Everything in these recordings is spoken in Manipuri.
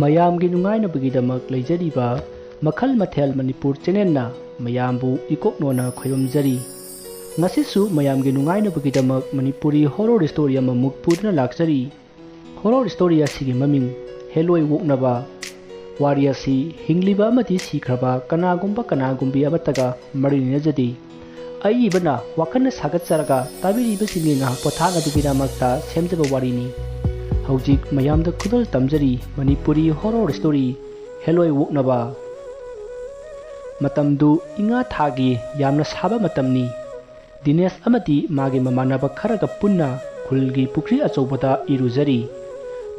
ꯃꯌꯥꯝꯒꯤ ꯅꯨꯡꯉꯥꯏꯅꯕꯒꯤꯗꯃꯛ ꯂꯩꯖꯔꯤꯕ ꯃꯈꯜ ꯃꯊꯦꯜ ꯃꯅꯤꯄꯨꯔ ꯆꯦꯅꯦꯜꯅ ꯃꯌꯥꯝꯕꯨ ꯏꯀꯣꯛꯅꯣꯅ ꯈꯣꯏꯔꯝꯖꯔꯤ꯫ ꯉꯁꯤꯁꯨ ꯃꯌꯥꯝꯒꯤ ꯅꯨꯡꯉꯥꯏꯅꯕꯒꯤꯗꯃꯛ ꯃꯅꯤꯄꯨꯔꯤ ꯍꯣꯔꯔ ꯁ꯭ꯇꯣꯔꯤ ꯑꯃꯃꯨꯛ ꯄꯨꯗꯨꯅ ꯂꯥꯛꯆꯔꯤ꯫ ꯍꯣꯔꯔ ꯁ꯭ꯇꯣꯔꯤ ꯑꯁꯤꯒꯤ ꯃꯃꯤꯡ ꯍꯦꯂꯣꯏ ꯑꯣꯛꯅꯕ꯫ ꯋꯥꯔꯤ ꯑꯁꯤ ꯍꯤꯡꯂꯤꯕ ꯑꯃꯗꯤ ꯁꯤꯈ꯭ꯔꯕ ꯀꯅꯥꯒꯨꯝꯕꯤ ꯑꯃꯠꯇꯒ ꯃꯔꯤ ꯂꯩꯅꯖꯗꯦ꯫ ꯑꯏꯕꯅ ꯋꯥꯈꯜꯅ ꯁꯥꯒꯠꯆꯔꯒ ꯇꯥꯕꯤꯔꯤꯕꯁꯤꯡꯒꯤ ꯉꯥꯏꯍꯥꯛ ꯄꯣꯊꯥꯅꯕꯒꯤꯗꯃꯛꯇ ꯁꯦꯝꯖꯕ ꯋꯥꯔꯤꯅꯤ꯫ ꯍꯧꯖꯤꯛ ꯃꯌꯥꯝꯗ ꯈꯨꯗꯣꯜ ꯇꯝꯖꯔꯤ ꯃꯅꯤꯄꯨꯔꯤ ꯍꯣꯔꯔ ꯁ꯭ꯇꯣꯔꯤ ꯍꯦꯂꯣꯏ ꯑꯣꯛꯅꯕ꯫ ꯃꯇꯝꯗꯨ ꯏꯉꯥ ꯊꯥꯒꯤ ꯌꯥꯝꯅ ꯁꯥꯕ ꯃꯇꯝꯅꯤ꯫ ꯗꯤꯅꯦꯁ ꯑꯃꯗꯤ ꯃꯥꯒꯤ ꯃꯃꯥꯟꯅꯕ ꯈꯔꯒ ꯄꯨꯟꯅ ꯈꯨꯜꯒꯤ ꯄꯨꯈ꯭ꯔꯤ ꯑꯆꯧꯕꯗ ꯏꯔꯨꯖꯔꯤ꯫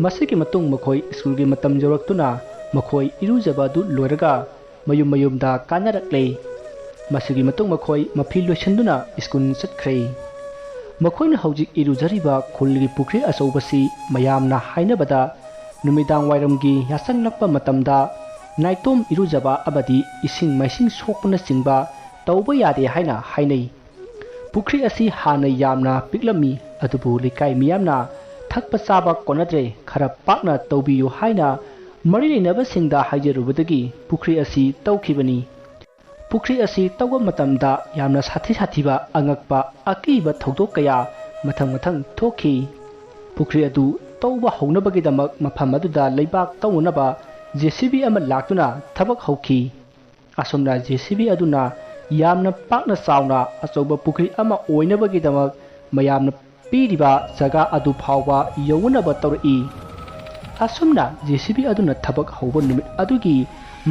ꯃꯁꯤꯒꯤ ꯃꯇꯨꯡ ꯃꯈꯣꯏ ꯁ꯭ꯀꯨꯜꯒꯤ ꯃꯇꯝ ꯌꯧꯔꯛꯇꯨꯅ ꯃꯈꯣꯏ ꯏꯔꯨꯖꯕ ꯑꯗꯨ ꯂꯣꯏꯔꯒ ꯃꯌꯨꯝꯗ ꯀꯥꯅꯔꯛꯂꯦ꯫ ꯃꯁꯤꯒꯤ ꯃꯇꯨꯡ ꯃꯈꯣꯏ ꯃꯐꯤ ꯂꯣꯏꯁꯤꯟꯗꯨꯅ ꯁ꯭ꯀꯨꯜ ꯆꯠꯈ꯭ꯔꯦ꯫ ꯃꯈꯣꯏꯅ ꯍꯧꯖꯤꯛ ꯏꯔꯨꯖꯔꯤꯕ ꯈꯨꯜꯒꯤ ꯄꯨꯈ꯭ꯔꯤ ꯑꯆꯧꯕꯁꯤ ꯃꯌꯥꯝꯅ ꯍꯥꯏꯅꯕꯗ ꯅꯨꯃꯤꯗꯥꯡ ꯋꯥꯏꯔꯝꯒꯤ ꯌꯥꯆꯪꯂꯛꯄ ꯃꯇꯝꯗ ꯅꯥꯏꯇꯣꯝ ꯏꯔꯨꯖꯕ ꯑꯃꯗꯤ ꯏꯁꯤꯡ ꯃꯥꯏꯁꯤꯡ ꯁꯣꯛꯄꯅꯆꯤꯡꯕ ꯇꯧꯕ ꯌꯥꯗꯦ ꯍꯥꯏꯅ ꯍꯥꯏꯅꯩ꯫ ꯄꯨꯈ꯭ꯔꯤ ꯑꯁꯤ ꯍꯥꯟꯅ ꯌꯥꯝꯅ ꯄꯤꯛꯂꯝꯃꯤ, ꯑꯗꯨꯕꯨ ꯂꯩꯀꯥꯏ ꯃꯤꯌꯥꯝꯅ ꯊꯛꯄ ꯆꯥꯕ ꯀꯣꯟꯅꯗ꯭ꯔꯦ, ꯈꯔ ꯄꯥꯛꯅ ꯇꯧꯕꯤꯌꯨ ꯍꯥꯏꯅ ꯃꯔꯤ ꯂꯩꯅꯕꯁꯤꯡꯗ ꯍꯥꯏꯖꯔꯨꯕꯗꯒꯤ ꯄꯨꯈ꯭ꯔꯤ ꯑꯁꯤ ꯇꯧꯈꯤꯕꯅꯤ꯫ ꯄꯨꯈ꯭ꯔꯤ ꯑꯁꯤ ꯇꯧꯕ ꯃꯇꯝꯗ ꯌꯥꯝꯅ ꯁꯥꯊꯤꯕ ꯑꯉꯛꯄ ꯑꯀꯤꯕ ꯊꯧꯗꯣꯛ ꯀꯌꯥ ꯃꯊꯪ ꯊꯣꯛꯈꯤ꯫ ꯄꯨꯈ꯭ꯔꯤ ꯑꯗꯨ ꯇꯧꯕ ꯍꯧꯅꯕꯒꯤꯗꯃꯛ ꯃꯐꯝ ꯑꯗꯨꯗ ꯂꯩꯕꯥꯛ ꯇꯧꯅꯅꯕ JCB ꯑꯃ ꯂꯥꯛꯇꯨꯅ ꯊꯕꯛ ꯍꯧꯈꯤ꯫ ꯑꯁꯨꯝꯅ JCB ꯑꯗꯨꯅ ꯌꯥꯝꯅ ꯄꯥꯛꯅ ꯆꯥꯎꯅ ꯑꯆꯧꯕ ꯄꯨꯈ꯭ꯔꯤ ꯑꯃ ꯑꯣꯏꯅꯕꯒꯤꯗꯃꯛ ꯃꯌꯥꯝꯅ ꯄꯤꯔꯤꯕ ꯖꯒꯥ ꯑꯗꯨ ꯐꯥꯎꯕ ꯌꯧꯅꯅꯕ ꯇꯧꯔꯛꯏ꯫ ꯑꯁꯨꯝꯅ JCB ꯑꯗꯨꯅ ꯊꯕꯛ ꯍꯧꯕ ꯅꯨꯃꯤꯠ ꯑꯗꯨꯒꯤ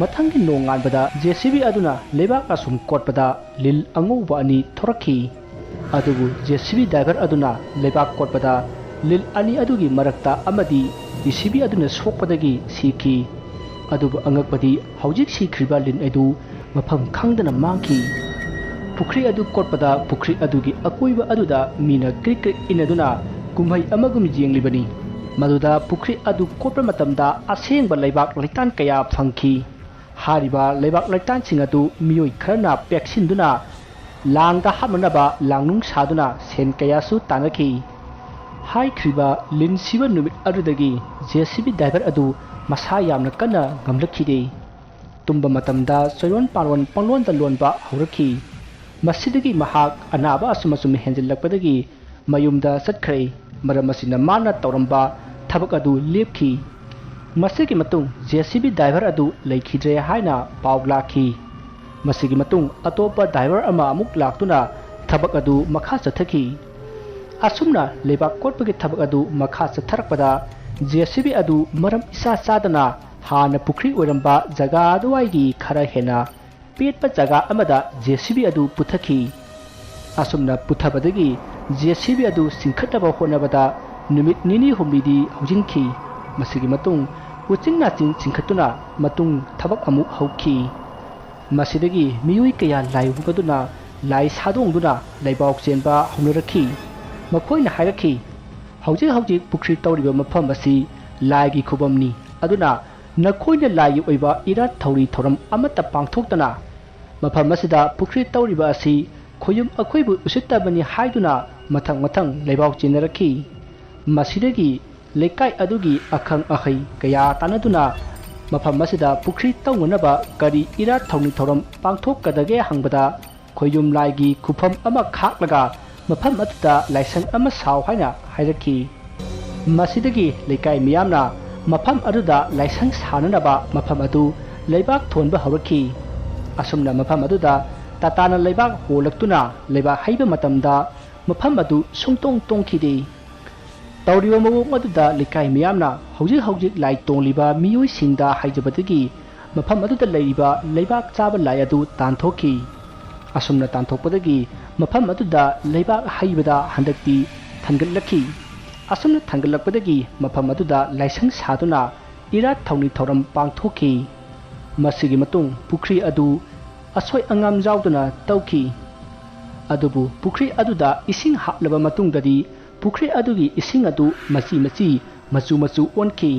ꯃꯊꯪꯒꯤ ꯅꯣꯡꯉꯥꯟꯕꯗ JCB ꯑꯗꯨꯅ ꯂꯩꯕꯥꯛ ꯑꯁꯨꯝ ꯀꯣꯠꯄꯗ ꯂꯤꯟ ꯑꯉꯧꯕ ꯑꯅꯤ ꯊꯣꯔꯛꯈꯤ꯫ ꯑꯗꯨꯕꯨ JCB ꯗ꯭ꯔꯥꯏꯚꯔ ꯑꯗꯨꯅ ꯂꯩꯕꯥꯛ ꯀꯣꯠꯄꯗ ꯂꯤꯟ ꯑꯅꯤ ꯑꯗꯨꯒꯤ ꯃꯔꯛꯇ ꯑꯃꯗꯤ JCB ꯑꯗꯨꯅ ꯁꯣꯛꯄꯗꯒꯤ ꯁꯤꯈꯤ꯫ ꯑꯗꯨꯕꯨ ꯑꯉꯛꯄꯗꯤ ꯍꯧꯖꯤꯛ ꯁꯤꯈ꯭ꯔꯤꯕ ꯂꯤꯟ ꯑꯗꯨ ꯃꯐꯝ ꯈꯪꯗꯅ ꯃꯥꯡꯈꯤ꯫ ꯄꯨꯈ꯭ꯔꯤ ꯑꯗꯨ ꯀꯣꯠꯄꯗ ꯄꯨꯈ꯭ꯔꯤ ꯑꯗꯨꯒꯤ ꯑꯀꯣꯏꯕ ꯑꯗꯨꯗ ꯃꯤꯅ ꯀ꯭ꯔꯤꯛ ꯏꯟꯅꯗꯨꯅ ꯀꯨꯝꯍꯩ ꯑꯃꯒꯨꯝ ꯌꯦꯡꯂꯤꯕꯅꯤ꯫ ꯃꯗꯨꯗ ꯄꯨꯈ꯭ꯔꯤ ꯑꯗꯨ ꯀꯣꯠꯄ ꯃꯇꯝꯗ ꯑꯁꯦꯡꯕ ꯂꯩꯕꯥꯛ ꯂꯩꯇꯥꯟ ꯀꯌꯥ ꯐꯪꯈꯤ꯫ ꯍꯥꯏꯔꯤꯕ ꯂꯩꯕꯥꯛ ꯂꯩꯇꯥꯟꯁꯤꯡ ꯑꯗꯨ ꯃꯤꯑꯣꯏ ꯈꯔꯅ ꯄꯦꯛꯁꯤꯟꯗꯨꯅ ꯂꯥꯡꯗ ꯍꯥꯞꯅꯅꯕ ꯂꯥꯡꯅꯨꯡ ꯁꯥꯗꯨꯅ ꯁꯦꯟ ꯀꯌꯥꯁꯨ ꯇꯥꯟꯅꯈꯤ꯫ ꯍꯥꯏꯈ꯭ꯔꯤꯕ ꯂꯤꯟ ꯁꯤꯕ ꯅꯨꯃꯤꯠ ꯑꯗꯨꯗꯒꯤ JCB ꯗ꯭ꯔꯥꯏꯚꯔ ꯑꯗꯨ ꯃꯁꯥ ꯌꯥꯝꯅ ꯀꯟꯅ ꯉꯝꯂꯛꯈꯤꯗꯦ꯫ ꯇꯨꯝꯕ ꯃꯇꯝꯗ ꯆꯣꯏꯔꯣꯟ ꯄꯥꯔꯣꯟ ꯄꯪꯂꯣꯟꯗ ꯂꯣꯟꯕ ꯍꯧꯔꯛꯈꯤ꯫ ꯃꯁꯤꯗꯒꯤ ꯃꯍꯥꯛ ꯑꯅꯥꯕ ꯑꯁꯨꯝ ꯍꯦꯟꯖꯤꯜꯂꯛꯄꯗꯒꯤ ꯃꯌꯨꯝꯗ ꯆꯠꯈ꯭ꯔꯦ꯫ ꯃꯔꯝ ꯑꯁꯤꯅ ꯃꯥꯅ ꯇꯧꯔꯝꯕ ꯊꯕꯛ ꯑꯗꯨ ꯂꯦꯞꯈꯤ꯫ ꯃꯁꯤꯒꯤ ꯃꯇꯨꯡ JCB ꯗ꯭ꯔꯥꯏꯚꯔ ꯑꯗꯨ ꯂꯩꯈꯤꯗ꯭ꯔꯦ ꯍꯥꯏꯅ ꯄꯥꯎ ꯂꯥꯛꯈꯤ꯫ ꯃꯁꯤꯒꯤ ꯃꯇꯨꯡ ꯑꯇꯣꯞꯄ ꯗ꯭ꯔꯥꯏꯚꯔ ꯑꯃ ꯑꯃꯨꯛ ꯂꯥꯛꯇꯨꯅ ꯊꯕꯛ ꯑꯗꯨ ꯃꯈꯥ ꯆꯠꯊꯈꯤ꯫ ꯑꯁꯨꯝꯅ ꯂꯩꯕꯥꯛ ꯀꯣꯠꯄꯒꯤ ꯊꯕꯛ ꯑꯗꯨꯃꯈꯥ ꯆꯠꯊꯔꯛꯄꯗ JCB ꯑꯗꯨ ꯃꯔꯝ ꯏꯆꯥ ꯆꯥꯗꯅ ꯍꯥꯟꯅ ꯄꯨꯈ꯭ꯔꯤ ꯑꯣꯏꯔꯝꯕ ꯖꯒꯥ ꯑꯗꯨꯋꯥꯏꯒꯤ ꯈꯔ ꯍꯦꯟꯅ ꯄꯦꯠꯄ ꯖꯒꯥ ꯑꯃꯗ JCB ꯑꯗꯨ ꯄꯨꯊꯈꯤ꯫ ꯑꯁꯨꯝꯅ ꯄꯨꯊꯕꯗꯒꯤ JCB ꯑꯗꯨ ꯆꯤꯡꯈꯠꯅꯕ ꯍꯣꯠꯅꯕꯗ ꯅꯨꯃꯤꯠ ꯅꯤꯅꯤ ꯍꯨꯝꯅꯤꯗꯤ ꯍꯧꯖꯤꯟꯈꯤ꯫ ꯃꯁꯤꯒꯤ ꯃꯇꯨꯡ ꯎꯆꯤꯟ ꯅꯥꯆꯤꯟ ꯆꯤꯡꯈꯠꯇꯨꯅ ꯃꯇꯨꯡ ꯊꯕꯛ ꯑꯃꯨꯛ ꯍꯧꯈꯤ꯫ ꯃꯁꯤꯗꯒꯤ ꯃꯤꯑꯣꯏ ꯀꯌꯥ ꯂꯥꯏ ꯎꯒꯗꯨꯅ ꯂꯥꯏ ꯁꯥꯗꯣꯡꯗꯨꯅ ꯂꯩꯕꯥꯎ ꯆꯦꯟꯕ ꯍꯧꯅꯔꯛꯈꯤ꯫ ꯃꯈꯣꯏꯅ ꯍꯥꯏꯔꯛꯈꯤ, ꯍꯧꯖꯤꯛ ꯄꯨꯈ꯭ꯔꯤ ꯇꯧꯔꯤꯕ ꯃꯐꯝ ꯑꯁꯤ ꯂꯥꯏꯒꯤ ꯈꯨꯕꯝꯅꯤ, ꯑꯗꯨꯅ ꯅꯈꯣꯏꯅ ꯂꯥꯏꯒꯤ ꯑꯣꯏꯕ ꯏꯔꯥꯠ ꯊꯧꯔꯤ ꯊꯧꯔꯝ ꯑꯃꯠꯇ ꯄꯥꯡꯊꯣꯛꯇꯅ ꯃꯐꯝ ꯑꯁꯤꯗ ꯄꯨꯈ꯭ꯔꯤ ꯇꯧꯔꯤꯕ ꯑꯁꯤ ꯈꯣꯌꯨꯝ ꯑꯩꯈꯣꯏꯕꯨ ꯎꯁꯤꯠꯇꯕꯅꯤ ꯍꯥꯏꯗꯨꯅ ꯃꯊꯪ ꯂꯩꯕꯥꯎ ꯆꯦꯟꯅꯔꯛꯈꯤ꯫ ꯃꯁꯤꯗꯒꯤ ꯂꯩꯀꯥꯏ ꯑꯗꯨꯒꯤ ꯑꯈꯪ ꯑꯍꯩ ꯀꯌꯥ ꯇꯥꯟꯅꯗꯨꯅ ꯃꯐꯝ ꯑꯁꯤꯗ ꯄꯨꯈ꯭ꯔꯤ ꯇꯧꯅꯅꯕ ꯀꯔꯤ ꯏꯔꯥꯠ ꯊꯧꯅꯤ ꯊꯧꯔꯝ ꯄꯥꯡꯊꯣꯛꯀꯗꯒꯦ ꯍꯪꯕꯗ ꯈꯣꯌꯨꯝ ꯂꯥꯏꯒꯤ ꯈꯨꯐꯝ ꯑꯃ ꯈꯥꯛꯂꯒ ꯃꯐꯝ ꯑꯗꯨꯗ ꯂꯥꯏꯁꯪ ꯑꯃ ꯁꯥꯎ ꯍꯥꯏꯅ ꯍꯥꯏꯔꯛꯈꯤ꯫ ꯃꯁꯤꯗꯒꯤ ꯂꯩꯀꯥꯏ ꯃꯤꯌꯥꯝꯅ ꯃꯐꯝ ꯑꯗꯨꯗ ꯂꯥꯏꯁꯪ ꯁꯥꯅꯅꯕ ꯃꯐꯝ ꯑꯗꯨ ꯂꯩꯕꯥꯛ ꯊꯣꯟꯕ ꯍꯧꯔꯛꯈꯤ꯫ ꯑꯁꯨꯝꯅ ꯃꯐꯝ ꯑꯗꯨꯗ ꯇꯥꯇꯥꯅ ꯂꯩꯕꯥꯛ ꯍꯣꯜꯂꯛꯇꯨꯅ ꯂꯩꯕꯥꯛ ꯍꯩꯕ ꯃꯇꯝꯗ ꯃꯐꯝ ꯑꯗꯨ ꯁꯨꯡꯇꯣꯡ ꯇꯣꯡꯈꯤꯗꯦ꯫ ꯇꯧꯔꯤꯕ ꯃꯑꯣꯡ ꯑꯗꯨꯗ ꯂꯩꯀꯥꯏ ꯃꯤꯌꯥꯝꯅ ꯍꯧꯖꯤꯛ ꯂꯥꯏ ꯇꯣꯡꯂꯤꯕ ꯃꯤꯑꯣꯏꯁꯤꯡꯗ ꯍꯥꯏꯖꯕꯗꯒꯤ ꯃꯐꯝ ꯑꯗꯨꯗ ꯂꯩꯔꯤꯕ ꯂꯩꯕꯥꯛ ꯆꯥꯕ ꯂꯥꯏ ꯑꯗꯨ ꯇꯥꯟꯊꯣꯛꯈꯤ꯫ ꯑꯁꯨꯝꯅ ꯇꯥꯟꯊꯣꯛꯄꯗꯒꯤ ꯃꯐꯝ ꯑꯗꯨꯗ ꯂꯩꯕꯥꯛ ꯍꯩꯕꯗ ꯍꯟꯗꯛꯇꯤ ꯊꯟꯒꯠꯂꯛꯈꯤ꯫ ꯑꯁꯨꯝꯅ ꯊꯟꯒꯠꯂꯛꯄꯗꯒꯤ ꯃꯐꯝ ꯑꯗꯨꯗ ꯂꯥꯏꯁꯪ ꯁꯥꯗꯨꯅ ꯏꯔꯥꯠ ꯊꯧꯅꯤ ꯊꯧꯔꯝ ꯄꯥꯡꯊꯣꯛꯈꯤ꯫ ꯃꯁꯤꯒꯤ ꯃꯇꯨꯡ ꯄꯨꯈ꯭ꯔꯤ ꯑꯗꯨ ꯑꯁꯣꯏ ꯑꯉꯥꯝ ꯌꯥꯎꯗꯅ ꯇꯧꯈꯤ꯫ ꯑꯗꯨꯕꯨ ꯄꯨꯈ꯭ꯔꯤ ꯑꯗꯨꯗ ꯏꯁꯤꯡ ꯍꯥꯞꯂꯕ ꯃꯇꯨꯡꯗꯗꯤ ꯄꯨꯈ꯭ꯔꯤ ꯑꯗꯨꯒꯤ ꯏꯁꯤꯡ ꯑꯗꯨ ꯃꯆꯨ ꯑꯣꯟꯈꯤ꯫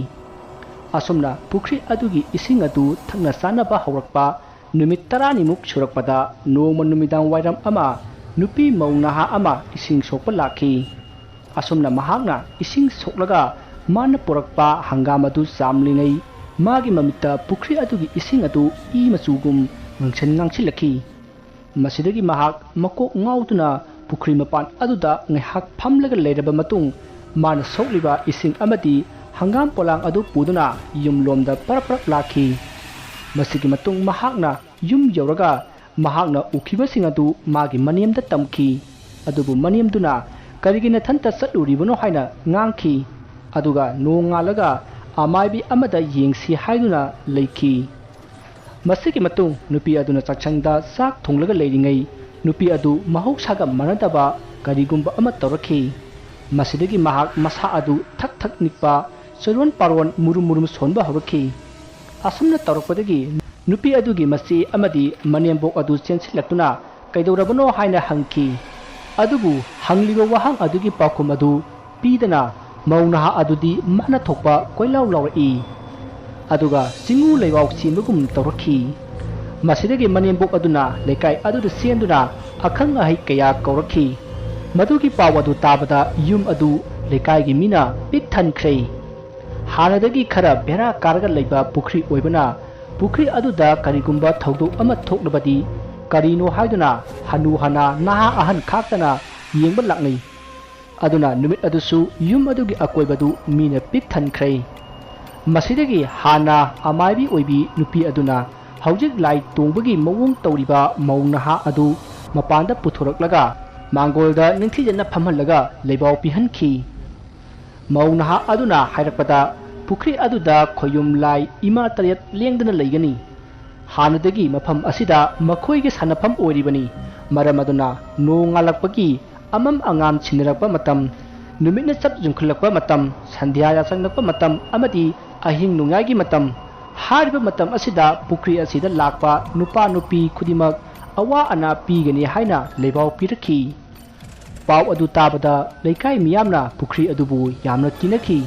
ꯑꯁꯨꯝꯅ ꯄꯨꯈ꯭ꯔꯤ ꯑꯗꯨꯒꯤ ꯏꯁꯤꯡ ꯑꯗꯨ ꯊꯛꯅ ꯆꯥꯅꯕ ꯍꯧꯔꯛꯄ ꯅꯨꯃꯤꯠ 10ꯅꯤꯃꯨꯛ ꯁꯨꯔꯛꯄꯗ ꯅꯣꯡꯃ ꯅꯨꯃꯤꯗꯥꯡ ꯋꯥꯏꯔꯝ ꯑꯃ ꯅꯨꯄꯤ ꯃꯧ ꯅꯍꯥ ꯑꯃ ꯏꯁꯤꯡ ꯁꯣꯛꯄ ꯂꯥꯛꯈꯤ꯫ ꯑꯁꯨꯝꯅ ꯃꯍꯥꯛꯅ ꯏꯁꯤꯡ ꯁꯣꯛꯂꯒ ꯃꯥꯅ ꯄꯨꯔꯛꯄ ꯍꯪꯒꯥꯝ ꯑꯗꯨ ꯆꯥꯝꯂꯤꯉꯩ ꯃꯥꯒꯤ ꯃꯃꯤꯠꯇ ꯄꯨꯈ꯭ꯔꯤ ꯑꯗꯨꯒꯤ ꯏꯁꯤꯡ ꯑꯗꯨ ꯏ ꯃꯆꯨꯒꯨꯝ ꯉꯥꯡꯁꯤꯜꯂꯛꯈꯤ꯫ ꯃꯁꯤꯗꯒꯤ ꯃꯍꯥꯛ ꯃꯀꯣꯛ ꯉꯥꯎꯗꯨꯅ ꯄꯨꯈ꯭ꯔꯤ ꯃꯄꯥꯟ ꯑꯗꯨꯗ ꯉꯥꯏꯍꯥꯛ ꯐꯝꯂꯒ ꯂꯩꯔꯕ ꯃꯇꯨꯡ ꯃꯥꯅ ꯁꯣꯛꯂꯤꯕ ꯏꯁꯤꯡ ꯑꯃꯗꯤ ꯍꯪꯒꯥꯝ ꯄꯣꯂꯥꯡ ꯑꯗꯨ ꯄꯨꯗꯨꯅ ꯌꯨꯝꯂꯣꯝꯗ ꯄꯔꯞ ꯂꯥꯛꯈꯤ꯫ ꯃꯁꯤꯒꯤ ꯃꯇꯨꯡ ꯃꯍꯥꯛꯅ ꯌꯨꯝ ꯌꯧꯔꯒ ꯃꯍꯥꯛꯅ ꯎꯈꯤꯕꯁꯤꯡ ꯑꯗꯨ ꯃꯥꯒꯤ ꯃꯅꯦꯝꯗ ꯇꯝꯈꯤ꯫ ꯑꯗꯨꯕꯨ ꯃꯅꯦꯝꯗꯨꯅ ꯀꯔꯤꯒꯤ ꯅꯊꯟꯇ ꯆꯠꯂꯨꯔꯤꯕꯅꯣ ꯍꯥꯏꯅ ꯉꯥꯡꯈꯤ꯫ ꯑꯗꯨꯒ ꯅꯣꯡꯉꯥꯜꯂꯒ ꯑꯃꯥꯏꯕꯤ ꯑꯃꯗ ꯌꯦꯡꯁꯤ ꯍꯥꯏꯗꯨꯅ ꯂꯩꯈꯤ꯫ ꯃꯁꯤꯒꯤ ꯃꯇꯨꯡ ꯅꯨꯄꯤ ꯑꯗꯨꯅ ꯆꯥꯛꯁꯪꯗ ꯆꯥꯛ ꯊꯣꯡꯂꯒ ꯂꯩꯔꯤꯉꯩ ꯅꯨꯄꯤ ꯑꯗꯨ ꯃꯍꯧꯁꯥꯒ ꯃꯥꯟꯅꯗꯕ ꯀꯔꯤꯒꯨꯝꯕ ꯑꯃ ꯇꯧꯔꯛꯈꯤ꯫ ꯃꯁꯤꯗꯒꯤ ꯃꯍꯥꯛ ꯃꯁꯥ ꯑꯗꯨ ꯊꯛ ꯅꯤꯛꯄ, ꯆꯣꯏꯔꯣꯟ ꯄꯥꯔꯣꯟ ꯃꯨꯔꯨꯝ ꯁꯣꯟꯕ ꯍꯧꯔꯛꯈꯤ꯫ ꯑꯁꯨꯝꯅ ꯇꯧꯔꯛꯄꯗꯒꯤ ꯅꯨꯄꯤ ꯑꯗꯨꯒꯤ ꯃꯆꯦ ꯑꯃꯗꯤ ꯃꯅꯦꯝꯕꯣꯛ ꯑꯗꯨ ꯆꯦꯟꯁꯤꯜꯂꯛꯇꯨꯅ ꯀꯩꯗꯧꯔꯕꯅꯣ ꯍꯥꯏꯅ ꯍꯪꯈꯤ꯫ ꯑꯗꯨꯕꯨ ꯍꯪꯂꯤꯕ ꯋꯥꯍꯪ ꯑꯗꯨꯒꯤ ꯄꯥꯎꯈꯨꯝ ꯑꯗꯨ ꯄꯤꯗꯅ ꯃꯧ ꯅꯍꯥ ꯑꯗꯨꯗꯤ ꯃꯥꯅ ꯊꯣꯛꯄ ꯀꯣꯏꯂꯥꯎ ꯂꯥꯎꯔꯛꯏ꯫ ꯑꯗꯨꯒ ꯆꯤꯡꯎ ꯂꯩꯋꯥꯎ ꯆꯦꯟꯕꯒꯨꯝ ꯇꯧꯔꯛꯈꯤ꯫ ꯃꯁꯤꯗꯒꯤ ꯃꯅꯦꯝꯕꯣꯛ ꯑꯗꯨꯅ ꯂꯩꯀꯥꯏ ꯑꯗꯨꯗ ꯆꯦꯟꯗꯨꯅ ꯑꯈꯪ ꯑꯍꯩ ꯀꯌꯥ ꯀꯧꯔꯛꯈꯤ꯫ ꯃꯗꯨꯒꯤ ꯄꯥꯎ ꯑꯗꯨ ꯇꯥꯕꯗ ꯌꯨꯝ ꯑꯗꯨ ꯂꯩꯀꯥꯏꯒꯤ ꯃꯤꯅ ꯄꯤꯛ ꯊꯟꯈ꯭ꯔꯦ꯫ ꯍꯥꯟꯅꯗꯒꯤ ꯈꯔ ꯕꯦꯔꯥ ꯀꯥꯔꯒ ꯂꯩꯕ ꯄꯨꯈ꯭ꯔꯤ ꯑꯣꯏꯕꯅ ꯄꯨꯈ꯭ꯔꯤ ꯑꯗꯨꯗ ꯀꯔꯤꯒꯨꯝꯕ ꯊꯧꯗꯣꯛ ꯑꯃ ꯊꯣꯛꯂꯕꯗꯤ ꯀꯔꯤꯅꯣ ꯍꯥꯏꯗꯨꯅ ꯍꯅꯨ ꯍꯅꯥ ꯅꯍꯥ ꯑꯍꯟ ꯈꯥꯛꯇꯅ ꯌꯦꯡꯕ ꯂꯥꯛꯅꯩ꯫ ꯑꯗꯨꯅ ꯅꯨꯃꯤꯠ ꯑꯗꯨꯁꯨ ꯌꯨꯝ ꯑꯗꯨꯒꯤ ꯑꯀꯣꯏꯕꯗꯨ ꯃꯤꯅ ꯄꯤꯛ ꯊꯟꯈ꯭ꯔꯦ꯫ ꯃꯁꯤꯗꯒꯤ ꯍꯥꯟꯅ ꯑꯃꯥꯏꯕꯤ ꯑꯣꯏꯕꯤ ꯅꯨꯄꯤ ꯑꯗꯨꯅ ꯍꯧꯖꯤꯛ ꯂꯥꯏ ꯇꯣꯡꯕꯒꯤ ꯃꯑꯣꯡ ꯇꯧꯔꯤꯕ ꯃꯧ ꯅꯍꯥ ꯑꯗꯨ ꯃꯄꯥꯟꯗ ꯄꯨꯊꯣꯔꯛꯂꯒ ꯃꯥꯡꯒꯣꯜꯗ ꯅꯤꯡꯊꯤꯖꯅ ꯐꯝꯍꯜꯂꯒ ꯂꯩꯕꯥꯎ ꯄꯤꯍꯟꯈꯤ꯫ ꯃꯧ ꯅꯍꯥ ꯑꯗꯨꯅ ꯍꯥꯏꯔꯛꯄꯗ ꯄꯨꯈ꯭ꯔꯤ ꯑꯗꯨꯗ ꯈꯣꯌꯨꯝ ꯂꯥꯏ ꯏꯃꯥ ꯇꯔꯦꯠ ꯂꯦꯡꯗꯅ ꯂꯩꯒꯅꯤ꯫ ꯍꯥꯟꯅꯗꯒꯤ ꯃꯐꯝ ꯑꯁꯤꯗ ꯃꯈꯣꯏꯒꯤ ꯁꯥꯟꯅꯐꯝ ꯑꯣꯏꯔꯤꯕꯅꯤ꯫ ꯃꯔꯝ ꯑꯗꯨꯅ ꯅꯣꯡꯉꯥꯜꯂꯛꯄꯒꯤ ꯑꯃꯝ ꯑꯉꯥꯝ ꯁꯤꯟꯅꯔꯛꯄ ꯃꯇꯝ, ꯅꯨꯃꯤꯠꯅ ꯆꯞ ꯌꯨꯡꯈꯠꯂꯛꯄ ꯃꯇꯝ, ꯁꯟꯙ꯭ꯌꯥ ꯌꯥꯆꯪꯂꯛꯄ ꯃꯇꯝ ꯑꯃꯗꯤ ꯑꯍꯤꯡ ꯅꯣꯡꯌꯥꯏꯒꯤ ꯃꯇꯝ, ꯍꯥꯏꯔꯤꯕ ꯃꯇꯝ ꯑꯁꯤꯗ ꯄꯨꯈ꯭ꯔꯤ ꯑꯁꯤꯗ ꯂꯥꯛꯄ ꯅꯨꯄꯥ ꯅꯨꯄꯤ ꯈꯨꯗꯤꯡꯃꯛ ꯑꯋꯥ ꯑꯅꯥ ꯄꯤꯒꯅꯤ ꯍꯥꯏꯅ ꯂꯩꯕꯥꯎ ꯄꯤꯔꯛꯈꯤ꯫ ꯄꯥꯎ ꯑꯗꯨ ꯇꯥꯕꯗ ꯂꯩꯀꯥꯏ ꯃꯤꯌꯥꯝꯅ ꯄꯨꯈ꯭ꯔꯤ ꯑꯗꯨꯕꯨ ꯌꯥꯝꯅ ꯀꯤꯅꯈꯤ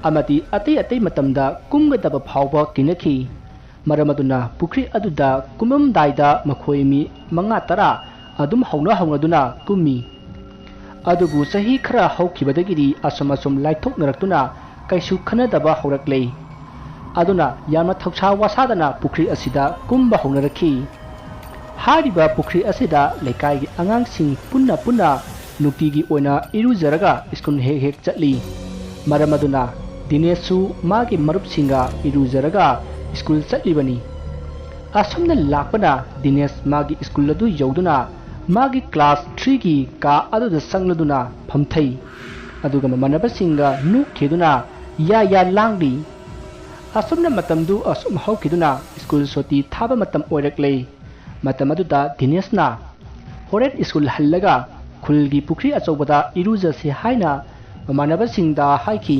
ꯑꯃꯗꯤ ꯑꯇꯩ ꯃꯇꯝꯗ ꯀꯨꯝꯒꯗꯕ ꯐꯥꯎꯕ ꯀꯤꯅꯈꯤ꯫ ꯃꯔꯝ ꯑꯗꯨꯅ ꯄꯨꯈ꯭ꯔꯤ ꯑꯗꯨꯗ ꯀꯨꯝꯃꯝꯗꯥꯏꯗ ꯃꯈꯣꯏ ꯃꯤ 5-10 ꯑꯗꯨꯝ ꯍꯧꯅꯗꯨꯅ ꯀꯨꯝꯃꯤ꯫ ꯑꯗꯨꯕꯨ ꯆꯍꯤ ꯈꯔ ꯍꯧꯈꯤꯕꯗꯒꯤꯗꯤ ꯑꯁꯨꯝ ꯂꯥꯏꯊꯣꯛꯅꯔꯛꯇꯨꯅ ꯀꯩꯁꯨ ꯈꯟꯅꯗꯕ ꯍꯧꯔꯛꯂꯦ꯫ ꯑꯗꯨꯅ ꯌꯥꯝꯅ ꯊꯧꯁꯥ ꯋꯥꯁꯥꯗꯅ ꯄꯨꯈ꯭ꯔꯤ ꯑꯁꯤꯗ ꯀꯨꯝꯕ ꯍꯧꯅꯔꯛꯈꯤ꯫ ꯍꯥꯏꯔꯤꯕ ꯄꯨꯈ꯭ꯔꯤ ꯑꯁꯤꯗ ꯂꯩꯀꯥꯏꯒꯤ ꯑꯉꯥꯡꯁꯤꯡ ꯄꯨꯟꯅ ꯅꯨꯡꯇꯤꯒꯤ ꯑꯣꯏꯅ ꯏꯔꯨꯖꯔꯒ ꯁ꯭ꯀꯨꯜ ꯍꯦꯛ ꯆꯠꯂꯤ꯫ ꯃꯔꯝ ꯑꯗꯨꯅ ꯗꯤꯅꯦꯁꯁꯨ ꯃꯥꯒꯤ ꯃꯔꯨꯞꯁꯤꯡꯒ ꯏꯔꯨꯖꯔꯒ ꯁ꯭ꯀꯨꯜ ꯆꯠꯂꯤꯕꯅꯤ꯫ ꯑꯁꯨꯝꯅ ꯂꯥꯛꯄꯅ ꯗꯤꯅꯦꯁ ꯃꯥꯒꯤ ꯁ꯭ꯀꯨꯜ ꯑꯗꯨ ꯌꯧꯗꯨꯅ ꯃꯥꯒꯤ ꯀ꯭ꯂꯥꯁ 3ꯒꯤ ꯀꯥ ꯑꯗꯨꯗ ꯆꯪꯂꯗꯨꯅ ꯐꯝꯊꯩ꯫ ꯑꯗꯨꯒ ꯃꯃꯥꯟꯅꯕꯁꯤꯡꯒ ꯅꯣꯛꯈꯤꯗꯨꯅ ꯌꯥ ꯂꯥꯡꯂꯤ꯫ ꯑꯁꯨꯝꯅ ꯃꯇꯝꯗꯨ ꯑꯁꯨꯝ ꯍꯧꯈꯤꯗꯨꯅ ꯁ꯭ꯀꯨꯜ ꯁꯨꯇꯤ ꯊꯥꯕ ꯃꯇꯝ ꯑꯣꯏꯔꯛꯂꯦ꯫ ꯃꯇꯝ ꯑꯗꯨꯗ ꯗꯤꯅꯦꯁꯅ ꯍꯣꯔꯦꯟ ꯁ꯭ꯀꯨꯜ ꯍꯜꯂꯒ ꯈꯨꯜꯒꯤ ꯄꯨꯈ꯭ꯔꯤ ꯑꯆꯧꯕꯗ ꯏꯔꯨꯖꯁꯤ ꯍꯥꯏꯅ ꯃꯃꯥꯟꯅꯕꯁꯤꯡꯗ ꯍꯥꯏꯈꯤ꯫